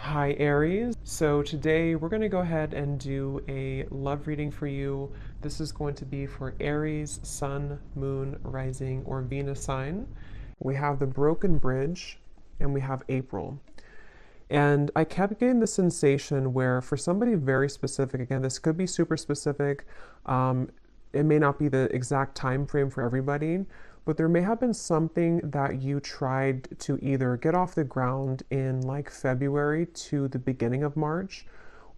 Hi Aries. So today we're going to go ahead and do a love reading for you. This is going to be for Aries, Sun, Moon, Rising, or Venus sign. We have the Broken Bridge and we have April. And I kept getting the sensation where for somebody very specific, again, this could be super specific. It may not be the exact time frame for everybody, but there may have been something that you tried to either get off the ground in like February to the beginning of March,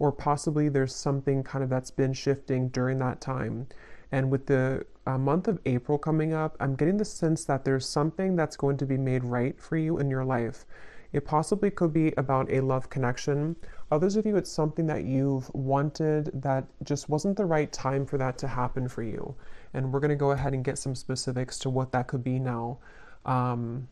or possibly there's something kind of that's been shifting during that time. And with the month of April coming up, I'm getting the sense that there's something that's going to be made right for you in your life. It possibly could be about a love connection. Others of you, it's something that you've wanted that just wasn't the right time for that to happen for you. And we're going to go ahead and get some specifics to what that could be now. And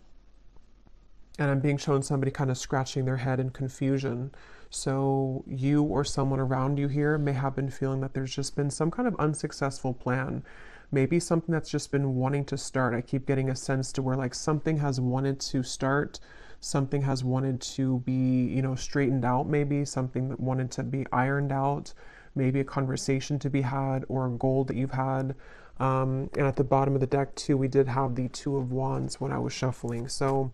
I'm being shown somebody kind of scratching their head in confusion. So you or someone around you here may have been feeling that there's just been some kind of unsuccessful plan. Maybe something that's just been wanting to start. I keep getting a sense to where like something has wanted to start, something has wanted to be, straightened out, maybe something that wanted to be ironed out, maybe a conversation to be had or a goal that you've had. And at the bottom of the deck too, we did have the Two of Wands when I was shuffling. So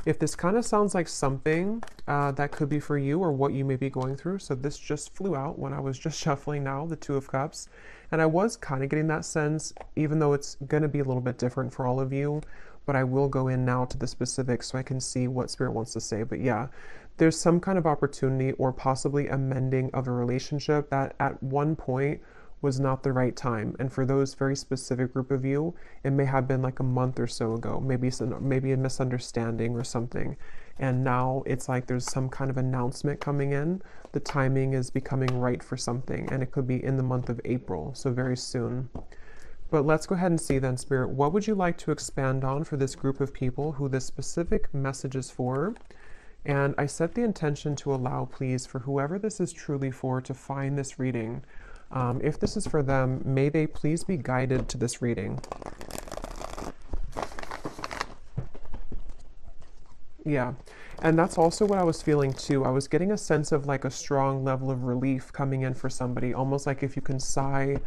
if this kind of sounds like something that could be for you or what you may be going through, so this just flew out when I was just shuffling now, the Two of Cups. And I was kind of getting that sense, even though it's going to be a little bit different for all of you, but I will go in now to the specifics so I can see what Spirit wants to say. But yeah, there's some kind of opportunity or possibly a mending of a relationship that at one point was not the right time. And for those very specific group of you, it may have been like a month or so ago, maybe a misunderstanding or something. And now it's like there's some kind of announcement coming in. The timing is becoming right for something, and it could be in the month of April, so very soon. But let's go ahead and see then, Spirit, what would you like to expand on for this group of people who this specific message is for? And I set the intention to allow, please, for whoever this is truly for to find this reading. If this is for them, may they please be guided to this reading. Yeah, and that's also what I was feeling too. I was getting a sense of like a strong level of relief coming in for somebody, almost like if you can sigh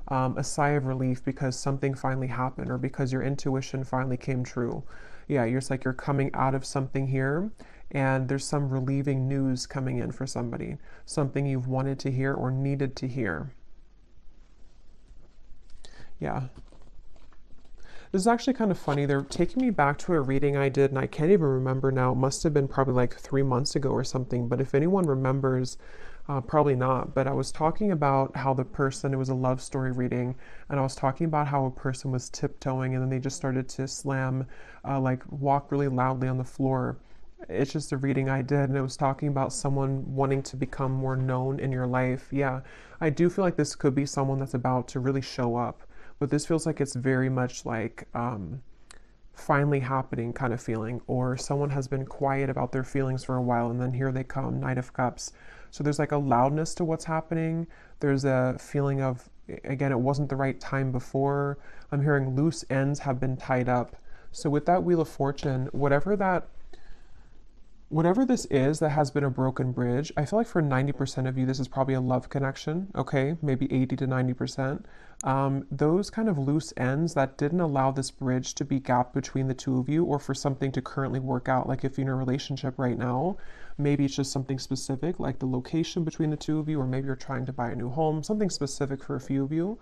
a sigh of relief because something finally happened or because your intuition finally came true. Yeah, you're just like you're coming out of something here and there's some relieving news coming in for somebody, something you've wanted to hear or needed to hear. Yeah. This is actually kind of funny. They're taking me back to a reading I did, and I can't even remember now. It must have been probably like 3 months ago or something. But if anyone remembers, probably not. But I was talking about how the person, it was a love story reading, and I was talking about how a person was tiptoeing and then they just started to slam, like walk really loudly on the floor. It's just a reading I did, and it was talking about someone wanting to become more known in your life. Yeah, I do feel like this could be someone that's about to really show up. But this feels like it's very much like finally happening kind of feeling, or someone has been quiet about their feelings for a while and then here they come, Knight of Cups. So there's like a loudness to what's happening. There's a feeling of, again, it wasn't the right time before. I'm hearing loose ends have been tied up. So with that Wheel of Fortune, whatever this is that has been a broken bridge, I feel like for 90% of you, this is probably a love connection, okay? Maybe 80 to 90%. Those kind of loose ends that didn't allow this bridge to be gapped between the two of you or for something to currently work out. Like if you're in a relationship right now, maybe it's just something specific, like the location between the two of you, or maybe you're trying to buy a new home, something specific for a few of you.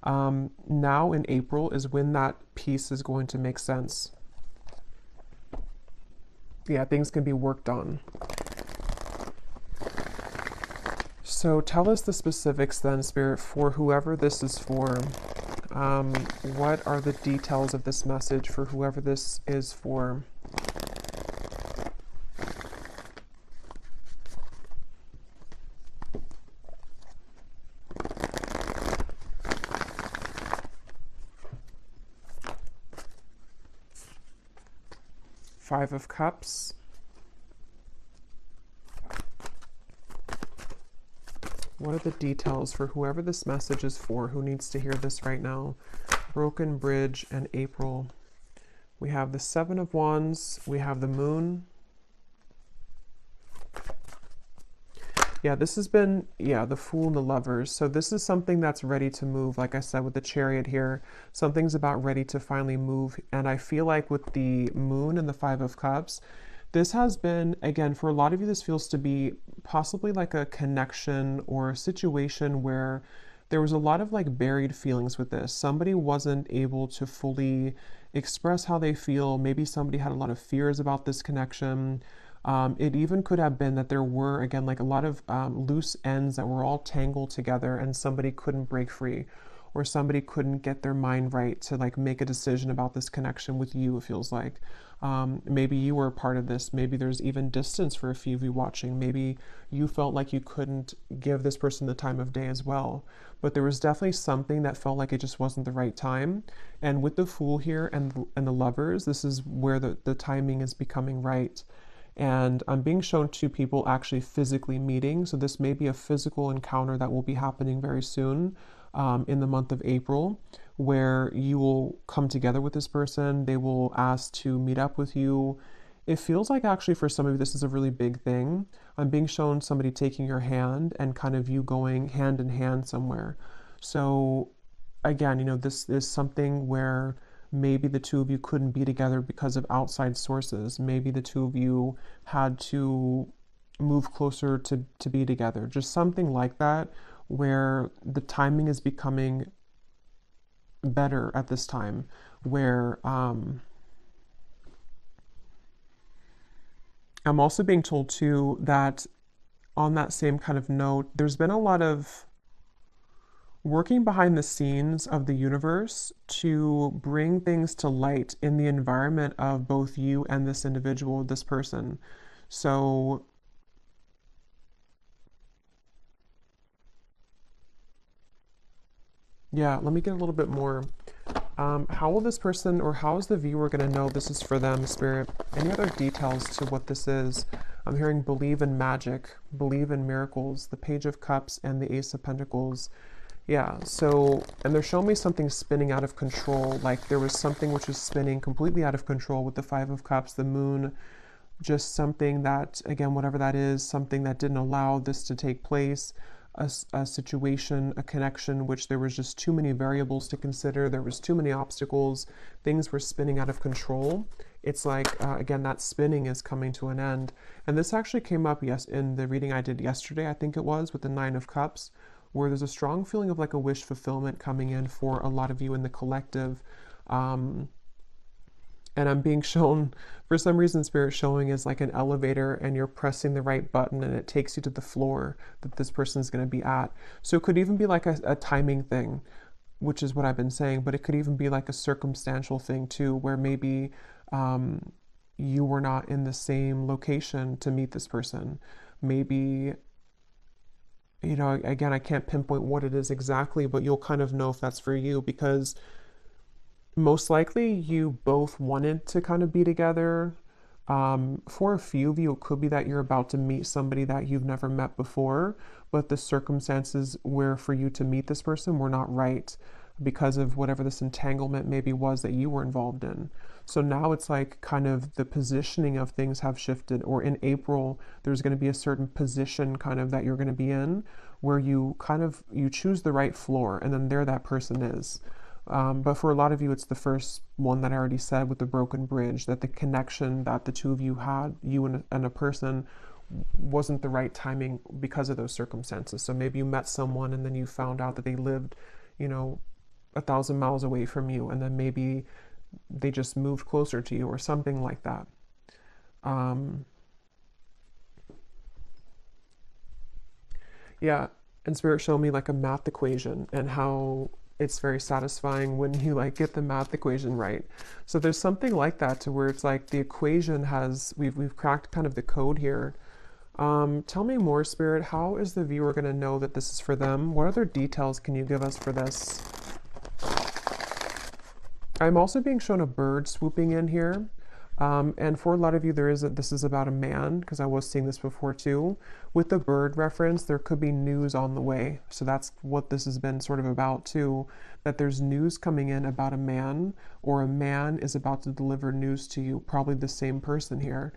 Now in April is when that piece is going to make sense. Yeah, things can be worked on. So tell us the specifics then, Spirit, for whoever this is for. What are the details of this message for whoever this is for? Five of Cups. What are the details for whoever this message is for, who needs to hear this right now? Broken Bridge and April. We have the Seven of Wands. We have the Moon. Yeah, this has been, yeah, the Fool and the Lovers. So this is something that's ready to move. Like I said, with the Chariot here, something's about ready to finally move. And I feel like with the Moon and the Five of Cups, this has been, again, for a lot of you, this feels to be possibly like a connection or a situation where there was a lot of like buried feelings with this. Somebody wasn't able to fully express how they feel. Maybe somebody had a lot of fears about this connection. It even could have been that there were, again, like a lot of loose ends that were all tangled together and somebody couldn't break free, or somebody couldn't get their mind right to like make a decision about this connection with you, it feels like. Maybe you were a part of this. Maybe there's even distance for a few of you watching. Maybe you felt like you couldn't give this person the time of day as well. But there was definitely something that felt like it just wasn't the right time. And with the Fool here and the Lovers, this is where the timing is becoming right. And I'm being shown two people actually physically meeting. So this may be a physical encounter that will be happening very soon in the month of April, where you will come together with this person. They will ask to meet up with you. It feels like actually for some of you, this is a really big thing. I'm being shown somebody taking your hand and kind of you going hand in hand somewhere. So again, this is something where maybe the two of you couldn't be together because of outside sources. Maybe the two of you had to move closer to be together. Just something like that, where the timing is becoming better at this time, where I'm also being told too that on that same kind of note, there's been a lot of working behind the scenes of the universe to bring things to light in the environment of both you and this individual, this person. So yeah, let me get a little bit more. How will this person, or how is the viewer going to know this is for them, Spirit? Any other details to what this is? I'm hearing believe in magic, believe in miracles, the Page of Cups and the Ace of Pentacles. Yeah, so, and they're showing me something spinning out of control, like there was something which was spinning completely out of control with the Five of Cups, the Moon, just something that, again, whatever that is, something that didn't allow this to take place, a situation, a connection, which there was just too many variables to consider, there was too many obstacles, things were spinning out of control. It's like, again, that spinning is coming to an end. And this actually came up, yes, in the reading I did yesterday, I think it was, with the Nine of Cups, where there's a strong feeling of like a wish fulfillment coming in for a lot of you in the collective. And I'm being shown, for some reason, Spirit showing is like an elevator and you're pressing the right button and it takes you to the floor that this person is going to be at. So it could even be like a timing thing, which is what I've been saying, but it could even be like a circumstantial thing too, where maybe you were not in the same location to meet this person. Maybe, again, I can't pinpoint what it is exactly, but you'll kind of know if that's for you, because most likely you both wanted to kind of be together. For a few of you, it could be that you're about to meet somebody that you've never met before, but the circumstances where for you to meet this person were not right because of whatever this entanglement maybe was that you were involved in. So now it's like kind of the positioning of things have shifted, or in April, there's going to be a certain position kind of that you're going to be in where you choose the right floor and then there that person is. But for a lot of you, it's the first one that I already said with the broken bridge, that the connection that the two of you had, you and a person, wasn't the right timing because of those circumstances. So maybe you met someone and then you found out that they lived, 1,000 miles away from you, and then maybe they just moved closer to you or something like that. Yeah, and Spirit showed me like a math equation and how it's very satisfying when you like get the math equation right. So there's something like that to where it's like the equation has, we've cracked kind of the code here. Tell me more, Spirit. How is the viewer going to know that this is for them? What other details can you give us for this? I'm also being shown a bird swooping in here. And for a lot of you, this is about a man, because I was seeing this before too. With the bird reference, there could be news on the way. So that's what this has been sort of about too, that there's news coming in about a man, or a man is about to deliver news to you, probably the same person here.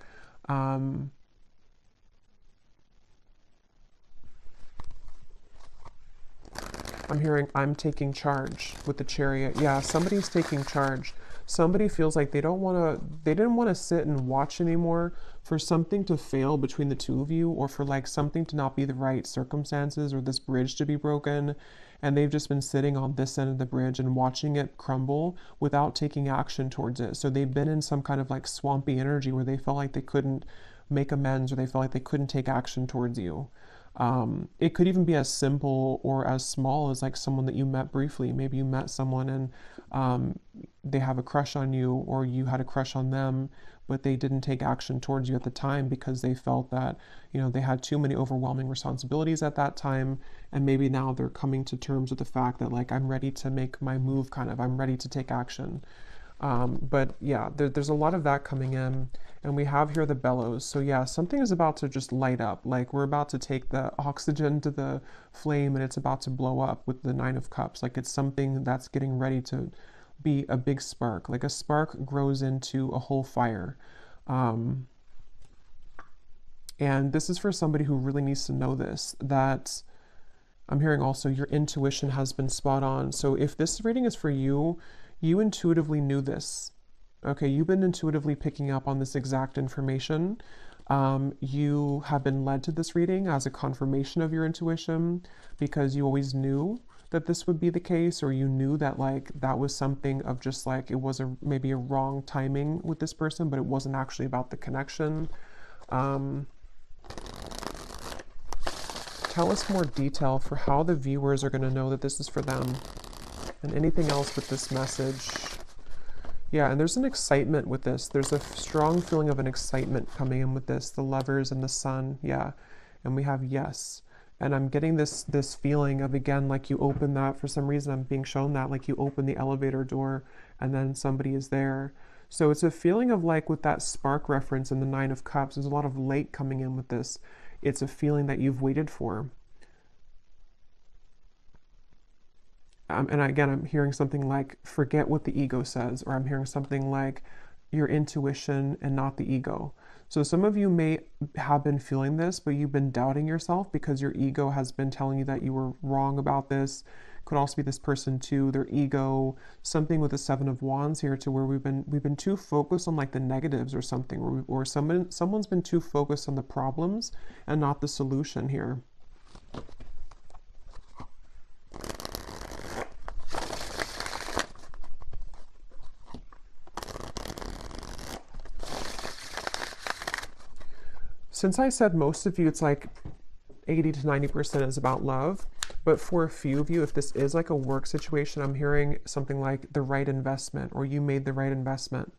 I'm hearing I'm taking charge with the Chariot. Yeah, somebody's taking charge. Somebody feels like they didn't want to sit and watch anymore for something to fail between the two of you, or for like something to not be the right circumstances, or this bridge to be broken. And they've just been sitting on this end of the bridge and watching it crumble without taking action towards it. So they've been in some kind of like swampy energy where they felt like they couldn't make amends, or they felt like they couldn't take action towards you. It could even be as simple or as small as like someone that you met briefly. Maybe you met someone and they have a crush on you, or you had a crush on them, but they didn't take action towards you at the time because they felt that, they had too many overwhelming responsibilities at that time. And maybe now they're coming to terms with the fact that like, I'm ready to make my move, I'm ready to take action. But yeah, there's a lot of that coming in. And we have here the bellows. So yeah, something is about to just light up. Like we're about to take the oxygen to the flame and it's about to blow up with the Nine of Cups. Like it's something that's getting ready to be a big spark. Like a spark grows into a whole fire. And this is for somebody who really needs to know this, that I'm hearing also your intuition has been spot on. So if this reading is for you, you intuitively knew this. Okay, you've been intuitively picking up on this exact information. You have been led to this reading as a confirmation of your intuition because you always knew that this would be the case, or you knew that like that was something of just like it was maybe a wrong timing with this person, but it wasn't actually about the connection. Tell us more detail for how the viewers are going to know that this is for them, and anything else with this message. Yeah, and there's an excitement with this. There's a strong feeling of an excitement coming in with this, the Lovers and the Sun. Yeah, and we have yes. And I'm getting this feeling of, again, like you open that, for some reason I'm being shown that, like you open the elevator door and then somebody is there. So it's a feeling of like with that spark reference in the Nine of Cups, there's a lot of light coming in with this. It's a feeling that you've waited for. And again, I'm hearing something like, forget what the ego says, or I'm hearing something like your intuition and not the ego. So some of you may have been feeling this, but you've been doubting yourself because your ego has been telling you that you were wrong about this. Could also be this person too, their ego, something with the Seven of Wands here, to where we've been too focused on like the negatives or something, or someone's been too focused on the problems and not the solution here. Since I said most of you, it's like 80 to 90% is about love. But for a few of you, if this is like a work situation, I'm hearing something like the right investment, or you made the right investment.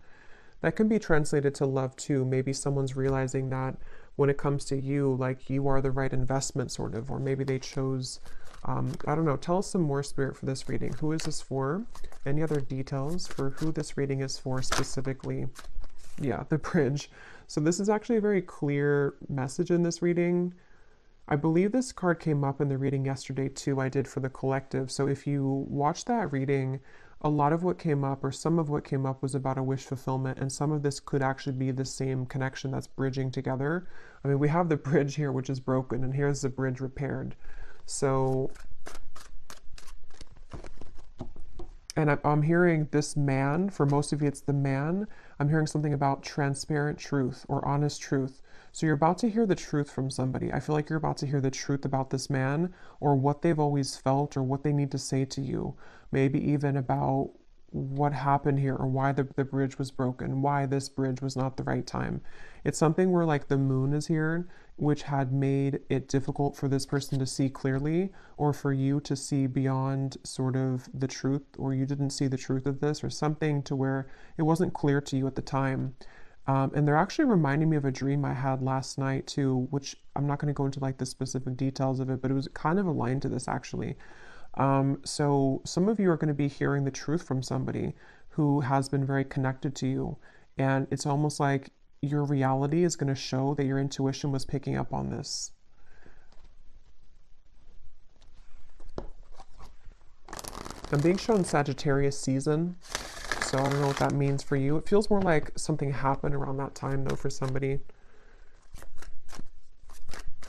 That can be translated to love too. Maybe someone's realizing that when it comes to you, like you are the right investment sort of, or maybe they chose, I don't know. Tell us some more, Spirit, for this reading. Who is this for? Any other details for who this reading is for specifically? Yeah, the bridge. So this is actually a very clear message in this reading. I believe this card came up in the reading yesterday too, I did for the collective. So if you watch that reading, a lot of what came up, or some of what came up, was about a wish fulfillment, and some of this could actually be the same connection that's bridging together. I mean, we have the bridge here, which is broken, and here's the bridge repaired. So, and I'm hearing this man, for most of you it's the man, I'm hearing something about transparent truth or honest truth. So you're about to hear the truth from somebody. I feel like you're about to hear the truth about this man, or what they've always felt, or what they need to say to you. Maybe even about what happened here, or why the bridge was broken, why this bridge was not the right time. It's something where like the moon is here, which had made it difficult for this person to see clearly, or for you to see beyond sort of the truth, or you didn't see the truth of this, or something to where it wasn't clear to you at the time. And they're actually reminding me of a dream I had last night too, which I'm not going to go into like the specific details of it, but it was kind of aligned to this actually. So some of you are going to be hearing the truth from somebody who has been very connected to you. And it's almost like your reality is going to show that your intuition was picking up on this. I'm being shown Sagittarius season. So I don't know what that means for you. It feels more like something happened around that time though for somebody.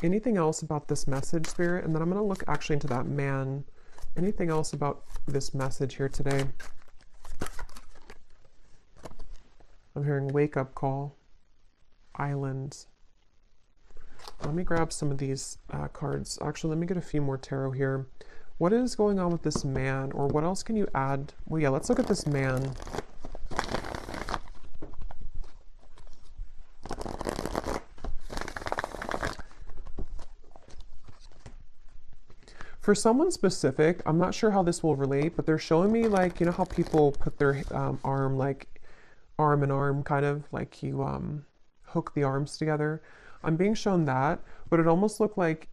Anything else about this message, Spirit? And then I'm going to look actually into that man Anything else about this message here today? I'm hearing wake up call, island. Let me grab some of these cards. Actually, let me get a few more tarot here. What is going on with this man, or what else can you add? Well, yeah, let's look at this man. For someone specific, I'm not sure how this will relate, but they're showing me, like, you know how people put their arm, like arm in arm, kind of like you hook the arms together. I'm being shown that, but it almost looked like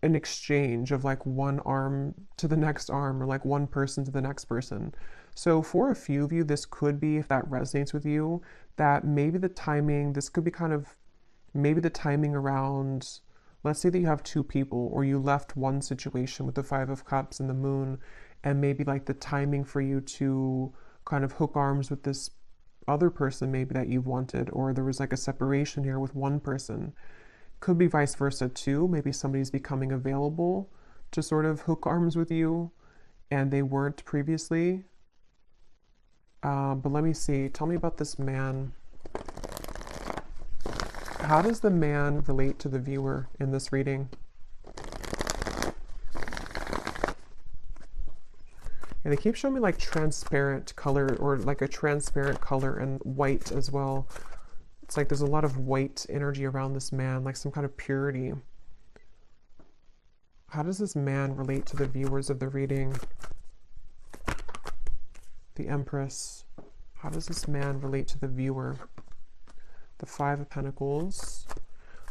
an exchange of like one arm to the next arm, or like one person to the next person. So for a few of you, this could be, if that resonates with you, that maybe the timing, this could be kind of maybe the timing around, let's say that you have two people, or you left one situation with the Five of Cups and the Moon, and maybe like the timing for you to kind of hook arms with this other person maybe that you've wanted, or there was like a separation here with one person. Could be vice versa too. Maybe somebody's becoming available to sort of hook arms with you and they weren't previously. But let me see. Tell me about this man. How does the man relate to the viewer in this reading? And they keep showing me like transparent color, or like a transparent color, and white as well. It's like there's a lot of white energy around this man, like some kind of purity. How does this man relate to the viewers of the reading? The Empress. How does this man relate to the viewer? The Five of Pentacles.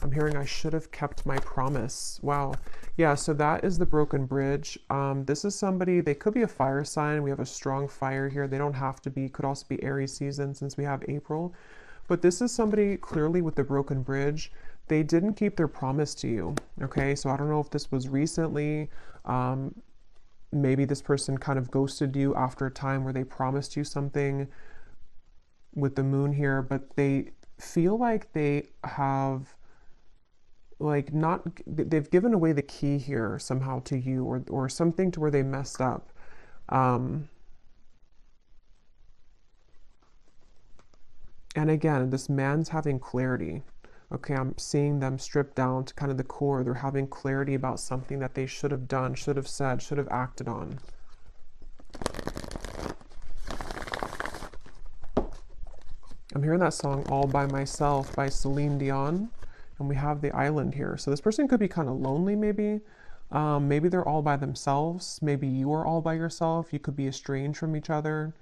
I'm hearing I should have kept my promise. Wow. Yeah, so that is the broken bridge. This is somebody, they could be a fire sign. We have a strong fire here. They don't have to be, could also be Aries season since we have April. But this is somebody clearly with the broken bridge. They didn't keep their promise to you. Okay, so I don't know if this was recently. Maybe this person kind of ghosted you after a time where they promised you something with the Moon here, but they feel like they have like not, they've given away the key here somehow to you, or something to where they messed up. And again, this man's having clarity. Okay, I'm seeing them stripped down to kind of the core. They're having clarity about something that they should have done, should have said, should have acted on. I'm hearing that song All By Myself by Celine Dion, and we have the island here. So this person could be kind of lonely maybe. Maybe they're all by themselves. Maybe you are all by yourself. You could be estranged from each other.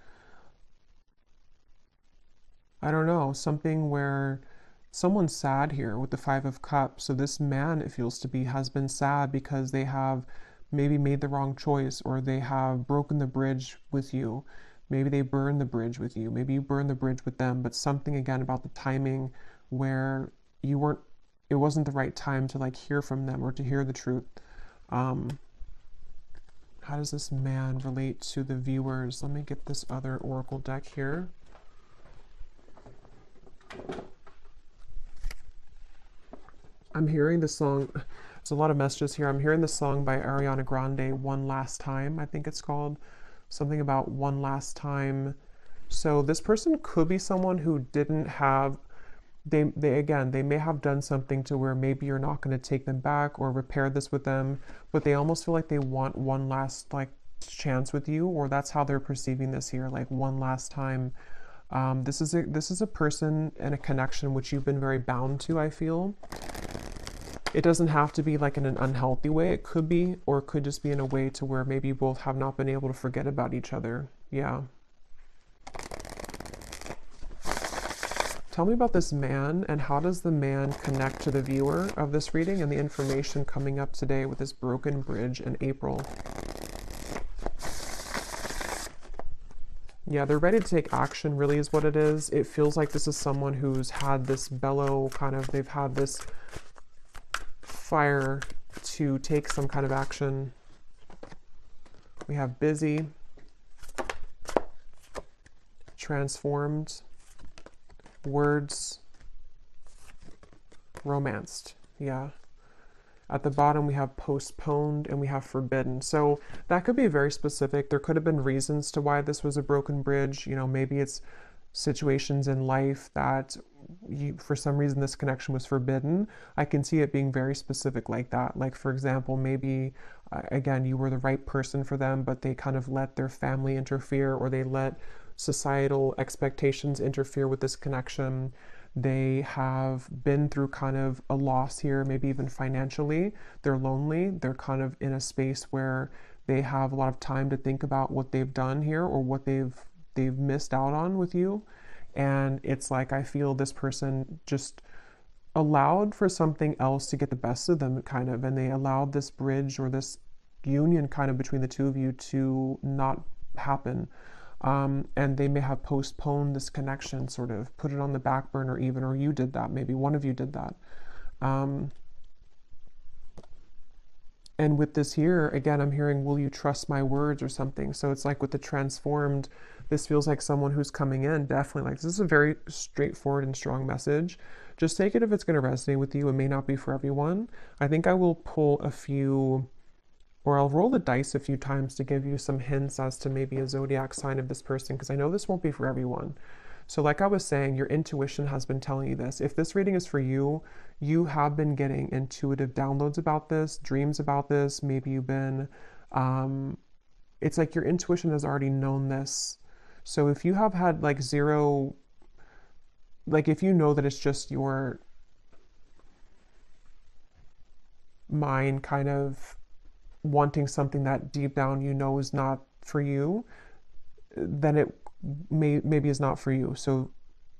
I don't know, something where someone's sad here with the Five of Cups. So this man, it feels to be, has been sad because they have maybe made the wrong choice, or they have broken the bridge with you. Maybe they burned the bridge with you. Maybe you burned the bridge with them, but something again about the timing where you weren't, it wasn't the right time to like hear from them or to hear the truth. How does this man relate to the viewers? Let me get this other oracle deck here. I'm hearing the song, there's a lot of messages here. I'm hearing the song by Ariana Grande, One Last Time, I think it's called. Something about one last time. So this person could be someone who didn't have, they may have done something to where maybe you're not going to take them back or repair this with them, but they almost feel like they want one last like chance with you, or that's how they're perceiving this here, like one last time. This is a person and a connection which you've been very bound to, I feel. It doesn't have to be like in an unhealthy way. It could be, or it could just be in a way to where maybe you both have not been able to forget about each other. Yeah. Tell me about this man, and how does the man connect to the viewer of this reading and the information coming up today with this broken bridge in April? Yeah, they're ready to take action, really is what it is. It feels like this is someone who's had this bellow kind of, they've had this fire to take some kind of action. We have busy, transformed, words, romanced. Yeah. At the bottom, we have postponed and we have forbidden. So that could be very specific. There could have been reasons to why this was a broken bridge. You know, maybe it's situations in life that for some reason this connection was forbidden. I can see it being very specific like that. Like, for example, maybe again, you were the right person for them, but they kind of let their family interfere, or they let societal expectations interfere with this connection. They have been through kind of a loss here, maybe even financially. They're lonely. They're kind of in a space where they have a lot of time to think about what they've done here, or what they've missed out on with you. And it's like, I feel this person just allowed for something else to get the best of them, kind of, and they allowed this bridge or this union kind of between the two of you to not happen. And they may have postponed this connection, sort of put it on the back burner even, or you did that, maybe one of you did that. And with this here, again, I'm hearing, will you trust my words or something? So it's like with the transformed, this feels like someone who's coming in, definitely like, this is a very straightforward and strong message. Just take it if it's going to resonate with you. It may not be for everyone. I think I will pull a few, or I'll roll the dice a few times to give you some hints as to maybe a zodiac sign of this person, because I know this won't be for everyone. So like I was saying, your intuition has been telling you this. If this reading is for you, you have been getting intuitive downloads about this, dreams about this. Maybe you've been, it's like your intuition has already known this. So if you have had like zero, like if you know that it's just your mind kind of wanting something that deep down you know is not for you, then it maybe is not for you. So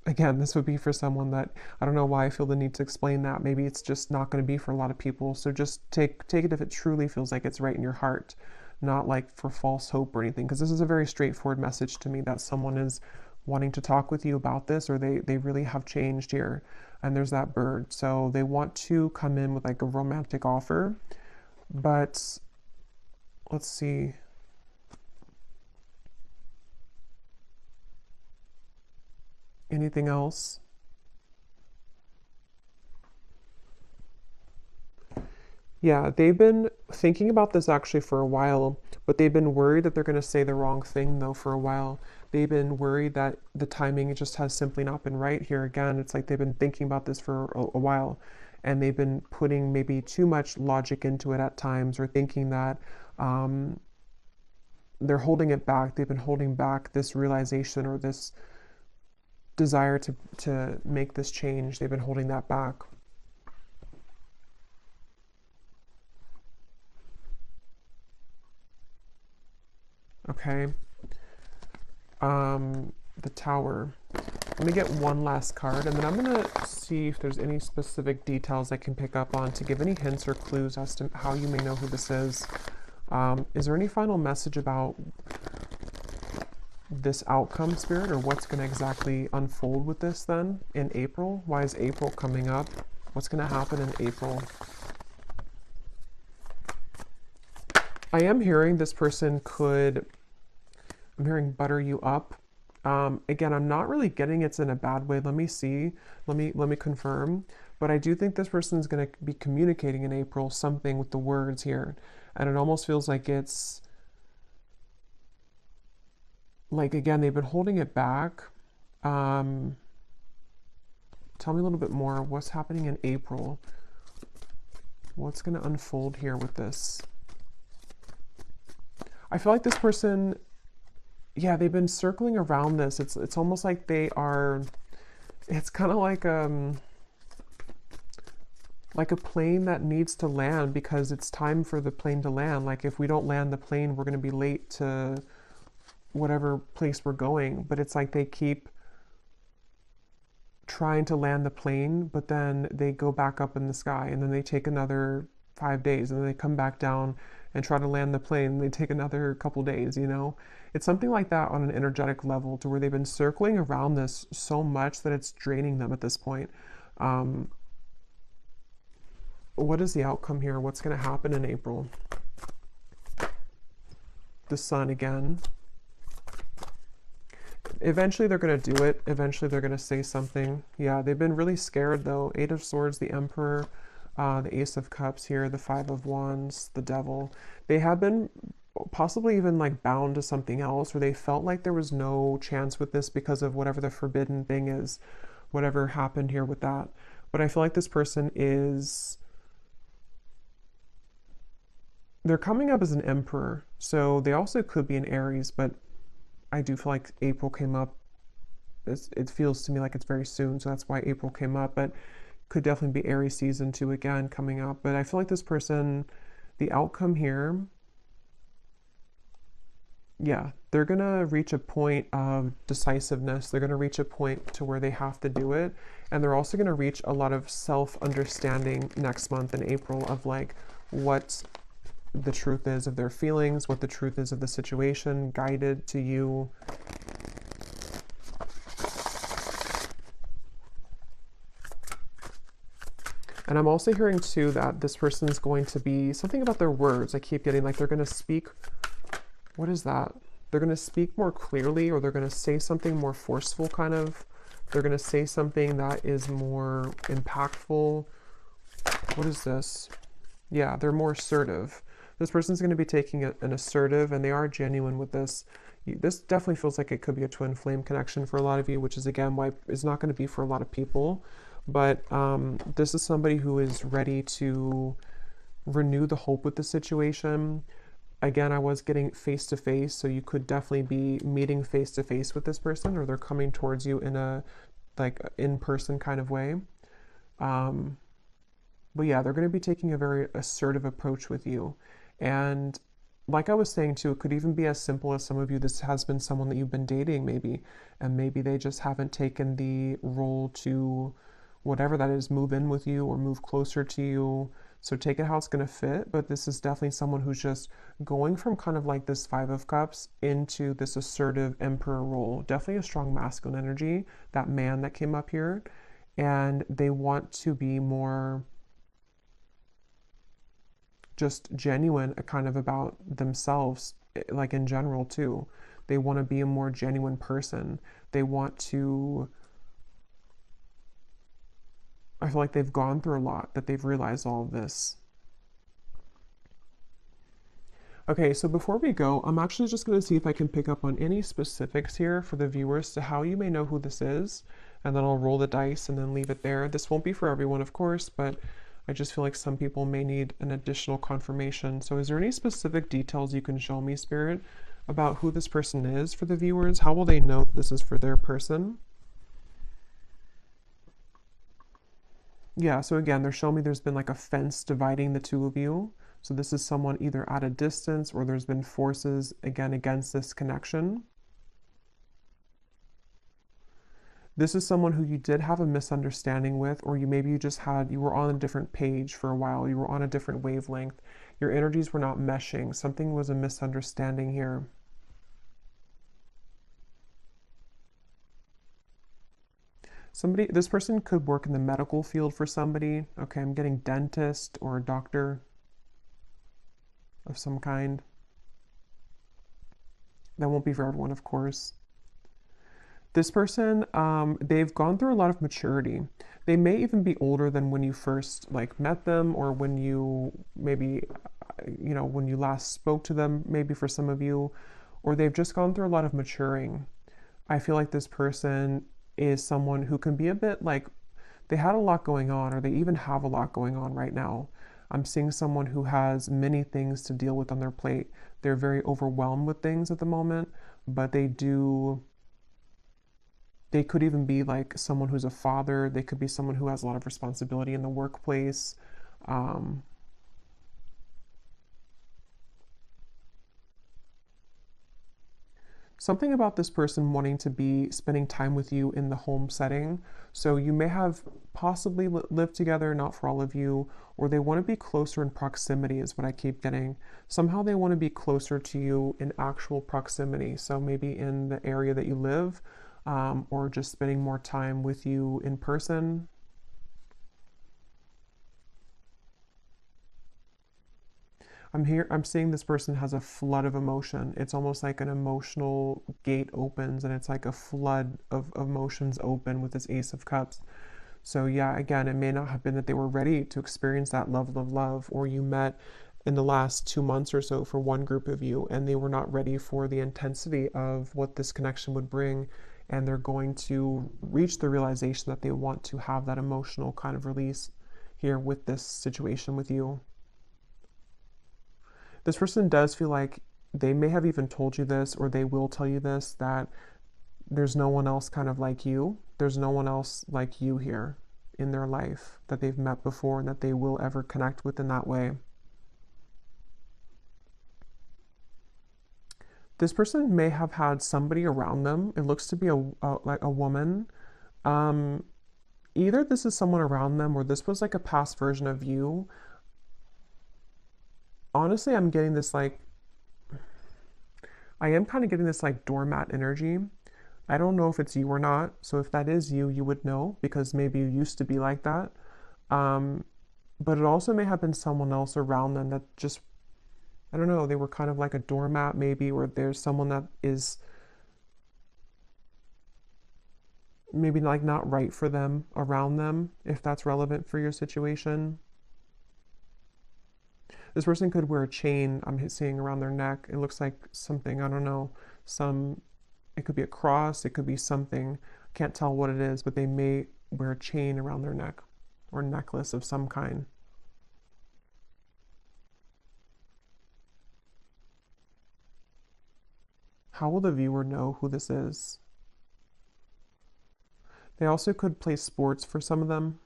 again, this would be for someone that, I don't know why I feel the need to explain that. Maybe it's just not going to be for a lot of people. So just take it if it truly feels like it's right in your heart, not like for false hope or anything, because this is a very straightforward message to me that someone is wanting to talk with you about this, or they really have changed here. And there's that bird. So they want to come in with like a romantic offer, but let's see. Anything else? Yeah, they've been thinking about this actually for a while, but they've been worried that they're going to say the wrong thing though for a while. They've been worried that the timing just has simply not been right here. Again, it's like they've been thinking about this for a while, and they've been putting maybe too much logic into it at times, or thinking that they're holding it back. They've been holding back this realization or this desire to make this change. They've been holding that back. Okay. The Tower. Let me get one last card, and then I'm going to see if there's any specific details I can pick up on to give any hints or clues as to how you may know who this is. Is there any final message about this outcome, Spirit, or what's going to exactly unfold with this then in April? Why is April coming up? What's going to happen in April? I am hearing this person could, I'm hearing butter you up. Again, I'm not really getting it's in a bad way. Let me see. Let me confirm. But I do think this person is going to be communicating in April something with the words here. And it almost feels like it's like, again, they've been holding it back. Tell me a little bit more. What's happening in April? What's going to unfold here with this? I feel like this person, yeah, they've been circling around this. It's almost like they are, it's kind of like a plane that needs to land because it's time for the plane to land. Like if we don't land the plane, we're going to be late to whatever place we're going. But it's like they keep trying to land the plane, but then they go back up in the sky, and then they take another 5 days, and then they come back down and try to land the plane, and they take another couple days, you know? It's something like that on an energetic level, to where they've been circling around this so much that it's draining them at this point. What is the outcome here? What's going to happen in April? The Sun again. Eventually they're going to do it. Eventually they're going to say something. Yeah, they've been really scared though. 8 of Swords, the Emperor. The Ace of Cups here, the Five of Wands, the Devil. They have been possibly even like bound to something else, or they felt like there was no chance with this because of whatever the forbidden thing is, whatever happened here with that. But I feel like this person is, they're coming up as an emperor, so they also could be an Aries, but I do feel like April came up. It feels to me like it's very soon, so that's why April came up, but could definitely be Aries season 2 again coming up. But I feel like this person, the outcome here, yeah, they're gonna reach a point of decisiveness. They're gonna reach a point to where they have to do it, and they're also gonna reach a lot of self-understanding next month in April of like what the truth is of their feelings, what the truth is of the situation, guided to you. And I'm also hearing too that this person is going to be something about their words. I keep getting like they're going to speak. What is that? They're going to speak more clearly, or they're going to say something more forceful, kind of. They're going to say something that is more impactful. What is this? Yeah, they're more assertive. This person's going to be taking an assertive, and they are genuine with this. This definitely feels like it could be a twin flame connection for a lot of you, which is again why it's not going to be for a lot of people. But this is somebody who is ready to renew the hope with the situation. Again, I was getting face to face, so you could definitely be meeting face to face with this person, or they're coming towards you in a like in-person kind of way. But yeah, they're going to be taking a very assertive approach with you. And like I was saying too, it could even be as simple as some of you, this has been someone that you've been dating maybe, and maybe they just haven't taken the role to whatever that is, move in with you or move closer to you. So take it how it's going to fit. But this is definitely someone who's just going from kind of like this Five of Cups into this assertive emperor role. Definitely a strong masculine energy, that man that came up here. And they want to be more just genuine kind of about themselves, like in general too. They want to be a more genuine person. They want to, I feel like they've gone through a lot, that they've realized all of this. Okay, so before we go, I'm actually just going to see if I can pick up on any specifics here for the viewers to how you may know who this is, and then I'll roll the dice and then leave it there. This won't be for everyone, of course, but I just feel like some people may need an additional confirmation. So is there any specific details you can show me, Spirit, about who this person is for the viewers? How will they know this is for their person? Yeah, so again, they're showing me there's been like a fence dividing the two of you. So this is someone either at a distance, or there's been forces, again, against this connection. This is someone who you did have a misunderstanding with, or maybe you were on a different page for a while. You were on a different wavelength. Your energies were not meshing. Something was a misunderstanding here. This person could work in the medical field for somebody. Okay, I'm getting dentist or a doctor of some kind. That won't be for everyone, of course. This person, they've gone through a lot of maturity. They may even be older than when you first like met them, or when you maybe, when you last spoke to them, maybe for some of you, or they've just gone through a lot of maturing. I feel like this person is someone who can be a bit like, they had a lot going on, or they even have a lot going on right now. I'm seeing someone who has many things to deal with on their plate. They're very overwhelmed with things at the moment, but they could even be like someone who's a father. They could be someone who has a lot of responsibility in the workplace. Something about this person wanting to be spending time with you in the home setting. So you may have possibly lived together, not for all of you, or they want to be closer in proximity is what I keep getting. Somehow they want to be closer to you in actual proximity. So maybe in the area that you live, or just spending more time with you in person. I'm seeing this person has a flood of emotion. It's almost like an emotional gate opens, and it's like a flood of emotions open with this Ace of Cups. So yeah, again, it may not have been that they were ready to experience that level of love, or you met in the last 2 months or so for one group of you and they were not ready for the intensity of what this connection would bring, and they're going to reach the realization that they want to have that emotional kind of release here with this situation with you. This person does feel like they may have even told you this, or they will tell you this, that there's no one else kind of like you. There's no one else like you here in their life that they've met before and that they will ever connect with in that way. This person may have had somebody around them. It looks to be like a woman. Um, Either this is someone around them or this was like a past version of you. Honestly, I'm getting this like, I am kind of getting this like doormat energy. I don't know if it's you or not. So if that is you, you would know because maybe you used to be like that. Um, but it also may have been someone else around them that just, I don't know, they were kind of like a doormat maybe, or there's someone that is maybe like not right for them around them, if that's relevant for your situation. This person could wear a chain, I'm seeing, around their neck. It looks like something, I don't know, some, it could be a cross, it could be something. I can't tell what it is, but they may wear a chain around their neck or necklace of some kind. How will the viewer know who this is? They also could play sports for some of them.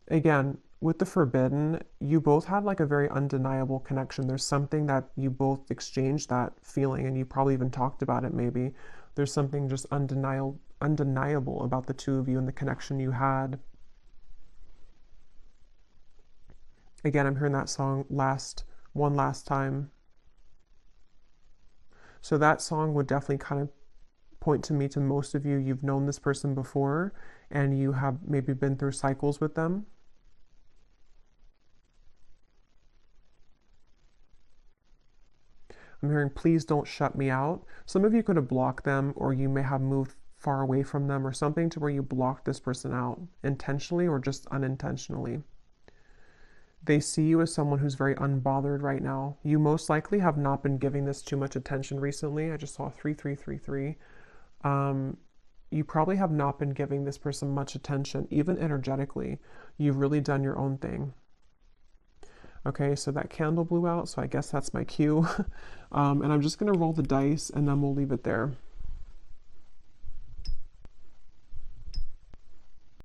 Again, with the forbidden, you both had like a very undeniable connection. There's something that you both exchanged that feeling, and you probably even talked about it maybe. There's something just undeniable about the two of you and the connection you had. Again, I'm hearing that song one last time. So that song would definitely kind of point to me to most of you. You've known this person before and you have maybe been through cycles with them. I'm hearing, please don't shut me out. Some of you could have blocked them, or you may have moved far away from them or something to where you blocked this person out intentionally or just unintentionally. They see you as someone who's very unbothered right now. You most likely have not been giving this too much attention recently. I just saw 3333. You probably have not been giving this person much attention, even energetically. You've really done your own thing. Okay, so that candle blew out, so I guess that's my cue. And I'm just going to roll the dice and then we'll leave it there.